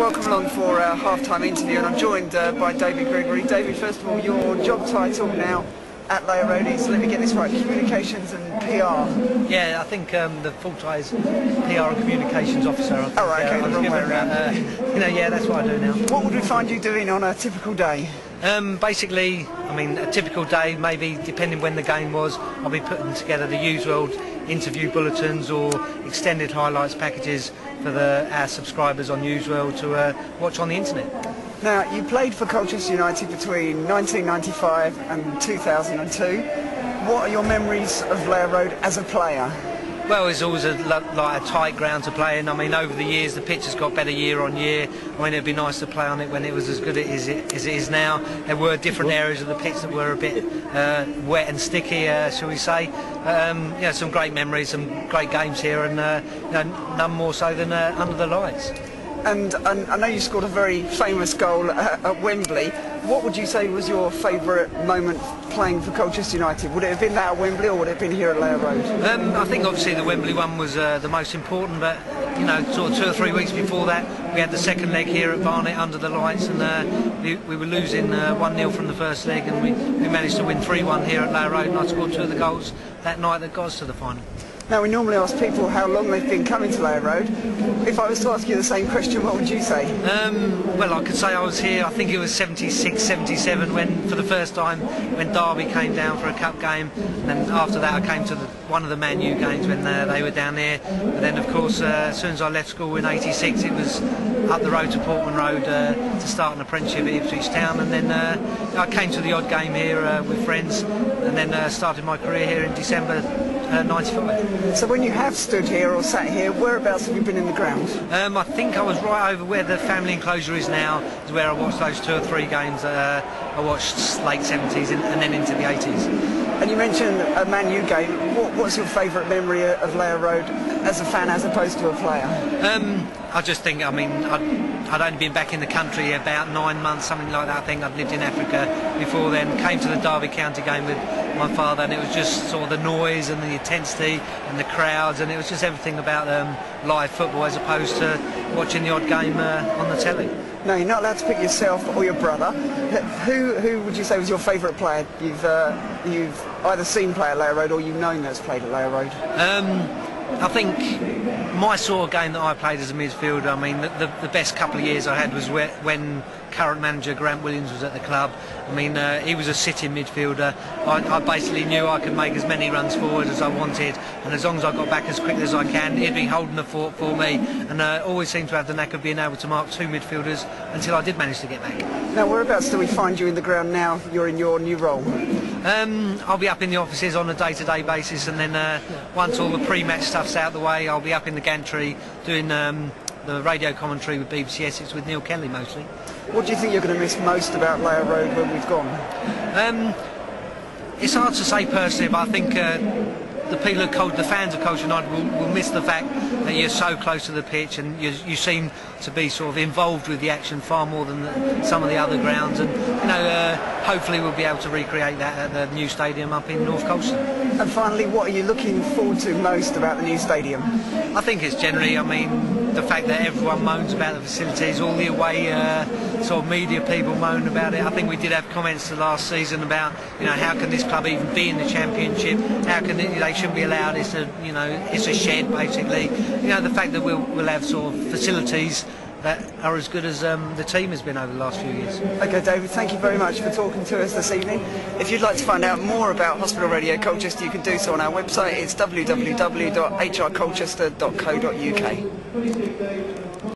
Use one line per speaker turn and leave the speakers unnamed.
welcome along for our half-time interview, and I'm joined by David Gregory. David, first of all, your job title now at Layer Road is, let me get this right, Communications and PR.
Yeah, I think the full tie is PR and Communications Officer. I think,
oh, right, okay, the wrong way around.
Yeah, that's what I do now.
What would we find you doing on a typical day?
Basically, I mean, a typical day, maybe depending when the game was, I'll be putting together the usual interview bulletins or extended highlights packages for our subscribers on Newsworld to watch on the internet.
Now, you played for Colchester United between 1995 and 2002. What are your memories of Layer Road as a player?
Well, it's always like a tight ground to play in. I mean, over the years, the pitch has got better year on year. I mean, it'd be nice to play on it when it was as good as it is now. There were different areas of the pitch that were a bit wet and sticky, shall we say. Yeah, some great memories, some great games here, and none more so than under the lights.
And I know you scored a very famous goal at Wembley. What would you say was your favourite moment playing for Colchester United? Would it have been that at Wembley, or would it have been here at Layer Road?
I think obviously the Wembley one was the most important, but you know, sort of 2 or 3 weeks before that, we had the second leg here at Barnet under the lights, and we were losing 1-0 from the first leg, and we managed to win 3-1 here at Layer Road, and I scored 2 of the goals that night that got us to the final.
Now, we normally ask people how long they've been coming to Layer Road. If I was to ask you the same question, what would you say?
Well, I could say I was here, I think it was 76, 77, when, for the first time, when Derby came down for a cup game. And then after that, I came to one of the Man U games when they were down there. But then, of course, as soon as I left school in 86, it was up the road to Portman Road to start an apprenticeship at Ipswich Town. And then I came to the odd game here with friends, and then started my career here in December 95.
So when you have stood here or sat here, whereabouts have you been in the ground?
I think I was right over where the family enclosure is now, is where I watched those 2 or 3 games. I watched late 70s and then into the 80s.
And you mentioned a Man U game. What's your favourite memory of Layer Road as a fan as opposed to a player?
I just think, I mean, I'd only been back in the country about 9 months, something like that. I think I'd lived in Africa before then, came to the Derby County game with my father, and it was just sort of the noise and the intensity and the crowds, and it was just everything about live football as opposed to watching the odd game on the telly.
No, you're not allowed to pick yourself or your brother. Who would you say was your favourite player you've either seen play at Layer Road or you've known that's played at Layer Road?
I think my sort of game that I played as a midfielder, I mean, the best couple of years I had was when current manager Grant Williams was at the club. I mean, he was a sitting midfielder. I basically knew I could make as many runs forward as I wanted, and as long as I got back as quickly as I can, he'd be holding the fort for me, and always seemed to have the knack of being able to mark 2 midfielders until I did manage to get back.
Now, whereabouts do we find you in the ground now you're in your new role?
I'll be up in the offices on a day-to-day basis, and then once all the pre-match stuff's out the way, I'll be up in the gantry doing the radio commentary with BBC Essex with Neil Kelly mostly.
What do you think you're going to miss most about Layer Road when we've gone?
It's hard to say personally, but I think the fans of Colchester United will miss the fact that you're so close to the pitch, and you seem to be sort of involved with the action far more than some of the other grounds, and you know, hopefully we'll be able to recreate that at the new stadium up in North Colchester.
And finally, what are you looking forward to most about the new stadium?
I think it's generally, I mean, the fact that everyone moans about the facilities, all the away sort of media people moan about it. I think we did have comments the last season about, you know, how can this club even be in the Championship? How can they shouldn't be allowed? It's a shed basically. You know, the fact that we'll have sort of facilities that are as good as the team has been over the last few years.
OK, David, thank you very much for talking to us this evening. If you'd like to find out more about Hospital Radio Colchester, you can do so on our website. It's www.hrcolchester.co.uk.